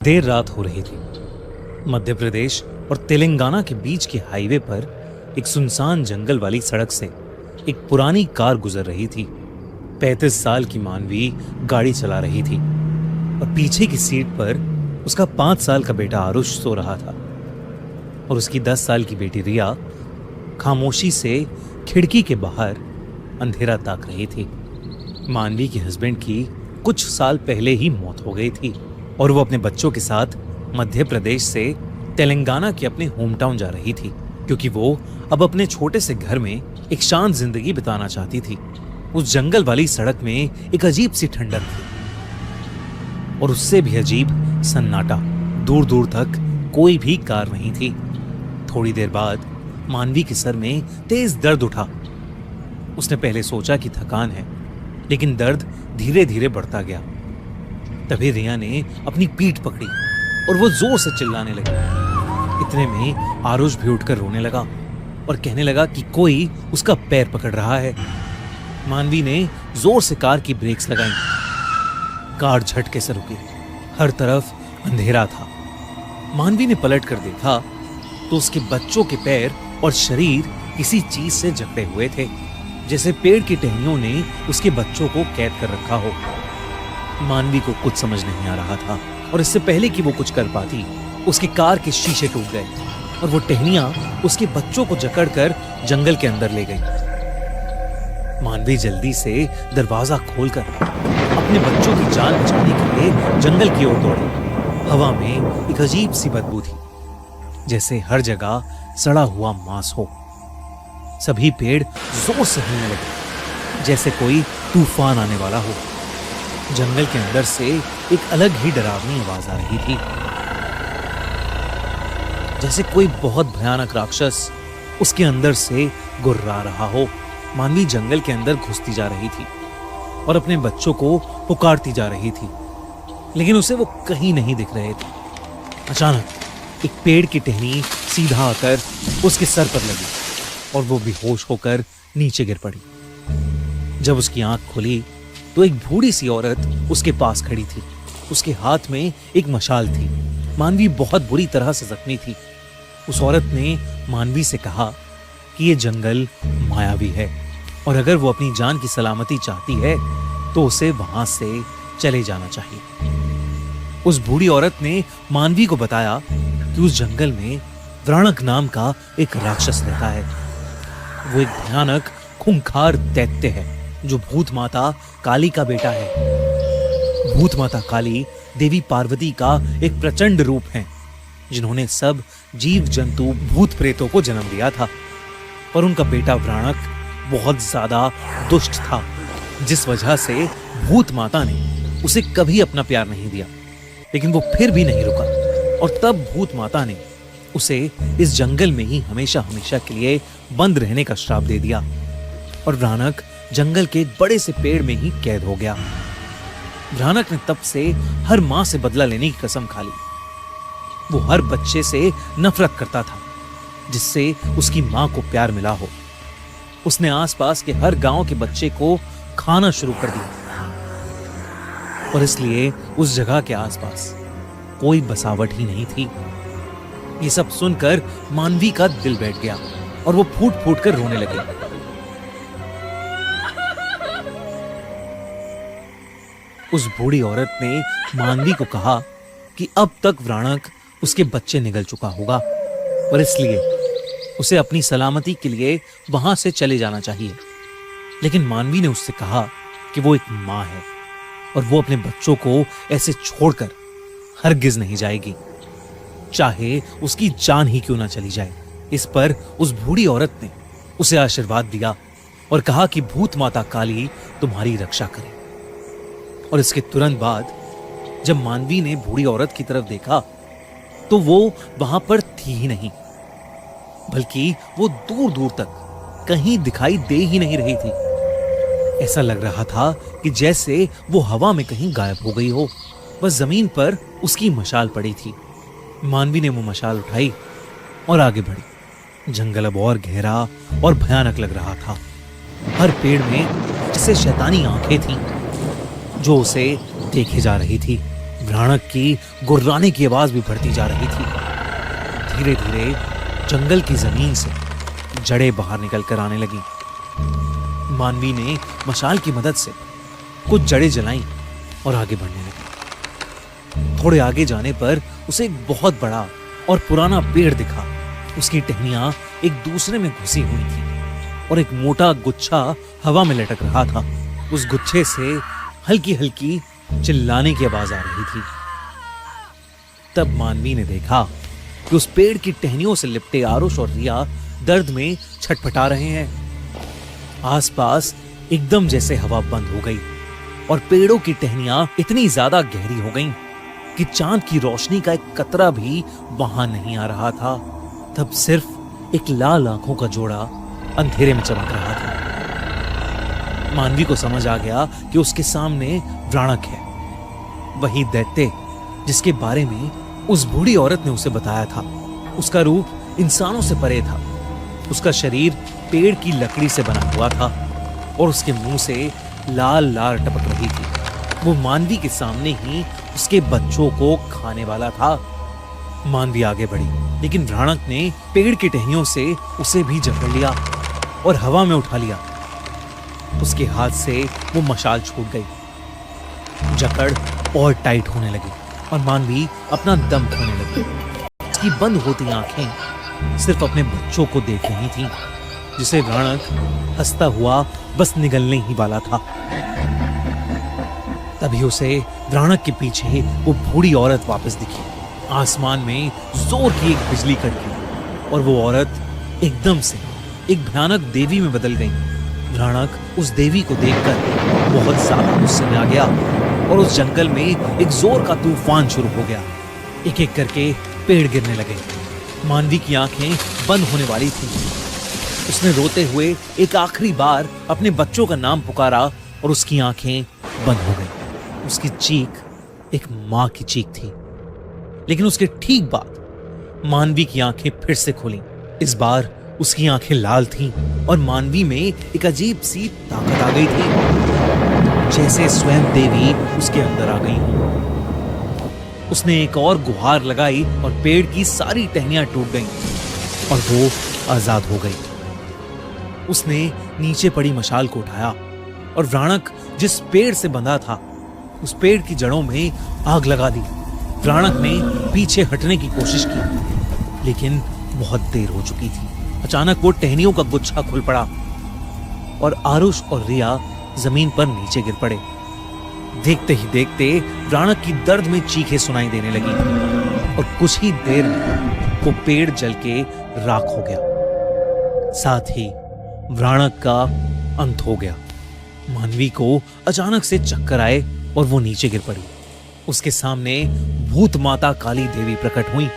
देर रात हो रही थी। मध्य प्रदेश और तेलंगाना के बीच के हाईवे पर एक सुनसान जंगल वाली सड़क से एक पुरानी कार गुजर रही थी। 35 साल की मानवी गाड़ी चला रही थी और पीछे की सीट पर उसका 5 साल का बेटा आरुष सो रहा था और उसकी 10 साल की बेटी रिया खामोशी से खिड़की के बाहर अंधेरा ताक रही थी। मानवी के हस्बैंड की कुछ साल पहले ही मौत हो गई थी और वो अपने बच्चों के साथ मध्य प्रदेश से तेलंगाना के अपने होम टाउन जा रही थी, क्योंकि वो अब अपने छोटे से घर में एक शांत जिंदगी बिताना चाहती थी। उस जंगल वाली सड़क में एक अजीब सी ठंडक थी और उससे भी अजीब सन्नाटा। दूर दूर तक कोई भी कार नहीं थी। थोड़ी देर बाद मानवी के सर में तेज दर्द उठा। उसने पहले सोचा कि थकान है, लेकिन दर्द धीरे धीरे बढ़ता गया। तभी रिया ने अपनी पीठ पकड़ी और वो जोर से चिल्लाने लगी। इतने में आरुष भी उठकर रोने लगा और कहने लगा कि कोई उसका पैर पकड़ रहा है। मानवी ने जोर से कार की ब्रेक्स लगाई। कार झटके से रुकी। हर तरफ अंधेरा था। मानवी ने पलट कर देखा तो उसके बच्चों के पैर और शरीर किसी चीज से जकड़े हुए थे, जैसे पेड़ की टहनियों ने उसके बच्चों को कैद कर रखा हो। मानवी को कुछ समझ नहीं आ रहा था और इससे पहले कि वो कुछ कर पाती, उसकी कार के शीशे टूट गए और वो टहनियां उसके बच्चों को जकड़कर जंगल के अंदर ले गई। मानवी जल्दी से दरवाजा खोलकर अपने बच्चों की जान बचाने के लिए जंगल की ओर दौड़ी। हवा में एक अजीब सी बदबू थी, जैसे हर जगह सड़ा हुआ मांस हो। सभी पेड़ जोर से हिलने लगे, जैसे कोई तूफान आने वाला हो। जंगल के अंदर से एक अलग ही डरावनी आवाज आ रही थी, जैसे कोई बहुत भयानक राक्षस उसके अंदर से गुर्रा रहा हो। मानवी जंगल के अंदर घुसती जा रही थी और अपने बच्चों को पुकारती जा रही थी, लेकिन उसे वो कहीं नहीं दिख रहे थे। अचानक एक पेड़ की टहनी सीधा आकर उसके सर पर लगी और वो बेहोश होकर नीचे गिर पड़ी। जब उसकी आंख खुली तो एक बूढ़ी सी औरत उसके पास खड़ी थी। उसके हाथ में एक मशाल थी। मानवी बहुत बुरी तरह से जख्मी थी। उस औरत ने मानवी से कहा कि ये जंगल मायावी है और अगर वो अपनी जान की सलामती चाहती है तो उसे वहां से चले जाना चाहिए। उस बूढ़ी औरत ने मानवी को बताया कि उस जंगल में व्राणक नाम का एक राक्षस रहता है। वो एक भयानक खूंखार दैत्य है जो भूत माता काली का बेटा है। भूत माता काली देवी पार्वती का एक प्रचंड रूप है, जिन्होंने सब जीव जंतु भूत प्रेतों को जन्म दिया था। पर उनका बेटा व्राणक बहुत ज्यादा दुष्ट था, जिस वजह से भूत माता ने उसे कभी अपना प्यार नहीं दिया। लेकिन वो फिर भी नहीं रुका और तब भूत माता ने उसे इस जंगल में ही हमेशा हमेशा के लिए बंद रहने का श्राप दे दिया और व्राणक जंगल के एक बड़े से पेड़ में ही कैद हो गया। व्राणक ने तब से हर मां से बदला लेने की कसम खा ली। वो हर बच्चे से नफरत करता था जिससे उसकी मां को प्यार मिला हो। उसने आसपास के हर गांव के बच्चे को खाना शुरू कर दिया और इसलिए उस जगह के आसपास कोई बसावट ही नहीं थी। ये सब सुनकर मानवी का दिल बैठ गया और वो फूट फूट कर रोने लगी। उस बूढ़ी औरत ने मानवी को कहा कि अब तक व्राणक उसके बच्चे निगल चुका होगा और इसलिए उसे अपनी सलामती के लिए वहां से चले जाना चाहिए। लेकिन मानवी ने उससे कहा कि वो एक मां है और वो अपने बच्चों को ऐसे छोड़कर हरगिज नहीं जाएगी, चाहे उसकी जान ही क्यों ना चली जाए। इस पर उस बूढ़ी औरत ने उसे आशीर्वाद दिया और कहा कि भूत माता काली तुम्हारी रक्षा करे। और इसके तुरंत बाद जब मानवी ने बूढ़ी औरत की तरफ देखा तो वो वहां पर थी ही नहीं, बल्कि वो दूर दूर तक कहीं दिखाई दे ही नहीं रही थी। ऐसा लग रहा था कि जैसे वो हवा में कहीं गायब हो गई हो। बस जमीन पर उसकी मशाल पड़ी थी। मानवी ने वो मशाल उठाई और आगे बढ़ी। जंगल अब और गहरा और भयानक लग रहा था। हर पेड़ में जैसे शैतानी आंखें थीं जो उसे देखे जा रही थी। भ्राणक की गुर्राने की आवाज भी बढ़ती जा रही थी। धीरे धीरे जंगल की जमीन से जड़ें बाहर निकल कर आने लगी। मानवी ने मशाल की मदद से कुछ जड़ें जलाईं और आगे बढ़ने लगी। थोड़े आगे जाने पर उसे एक बहुत बड़ा और पुराना पेड़ दिखा। उसकी टहनियां एक दूसरे में घुसी हुई थी और एक मोटा गुच्छा हवा में लटक रहा था। उस गुच्छे से हल्की हल्की चिल्लाने की आवाज आ रही थी। तब मानवी ने देखा कि उस पेड़ की टहनियों से लिपटे आरुष और रिया दर्द में छटपटा रहे हैं। आसपास एकदम जैसे हवा बंद हो गई और पेड़ों की टहनियां इतनी ज्यादा गहरी हो गईं कि चांद की रोशनी का एक कतरा भी वहां नहीं आ रहा था। तब सिर्फ एक लाल आंखों का जोड़ा अंधेरे में चमक रहा था। मानवी को समझ आ गया कि उसके सामने व्राणक है, वही दैत्य जिसके बारे में उस बूढ़ी औरत ने उसे बताया था। उसका रूप इंसानों से परे था। उसका शरीर पेड़ की लकड़ी से बना हुआ था और उसके मुंह से लाल लाल टपक रही थी। वो मानवी के सामने ही उसके बच्चों को खाने वाला था। मानवी आगे बढ़ी, लेकिन व्राणक ने पेड़ की टहनियों से उसे भी जकड़ लिया और हवा में उठा लिया। उसके हाथ से वो मशाल छूट गई। जकड़ और टाइट होने लगी और मानवी अपना दम खोने लगी। उसकी बंद होती आंखें सिर्फ अपने बच्चों को देख रही थीं, जिसे व्राणक हंसता हुआ बस निगलने ही वाला था। तभी उसे व्राणक के पीछे वो बूढ़ी औरत वापस दिखी। आसमान में जोर की एक बिजली कड़की और वो औरत एकदम से एक भयानक देवी में बदल गई। व्राणक उस देवी को देखकर बहुत ज्यादा गुस्से में आ गया और उस जंगल में एक जोर का तूफान शुरू हो गया। एक एक करके पेड़ गिरने लगे। मानवी की आंखें बंद होने वाली थीं। उसने रोते हुए एक आखिरी बार अपने बच्चों का नाम पुकारा और उसकी आंखें बंद हो गईं। उसकी चीख एक मां की चीख थी। लेकिन उसके ठीक बाद मानवी की आंखें फिर से खुलीं। इस बार उसकी आंखें लाल थीं और मानवी में एक अजीब सी ताकत आ गई थी, जैसे स्वयं देवी उसके अंदर आ गई। उसने एक और गुहार लगाई और पेड़ की सारी टहनियां टूट गईं और वो आजाद हो गई। उसने नीचे पड़ी मशाल को उठाया और व्राणक जिस पेड़ से बंधा था उस पेड़ की जड़ों में आग लगा दी। व्राणक ने पीछे हटने की कोशिश की, लेकिन बहुत देर हो चुकी थी। अचानक वो टहनियों का गुच्छा खुल पड़ा और आरुष और रिया जमीन पर नीचे गिर पड़े। देखते ही देखते व्राणक की दर्द में चीखें सुनाई देने लगी और कुछ ही देर में वो पेड़ जल के राख हो गया। साथ ही व्राणक का अंत हो गया। मानवी को अचानक से चक्कर आए और वो नीचे गिर पड़ी। उसके सामने भूत माता काली देवी प्रकट हुई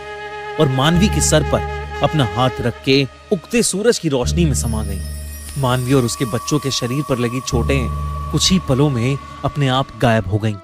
और मानवी के सर पर अपना हाथ रख के उगते सूरज की रोशनी में समा गई। मानवी और उसके बच्चों के शरीर पर लगी चोटें कुछ ही पलों में अपने आप गायब हो गईं।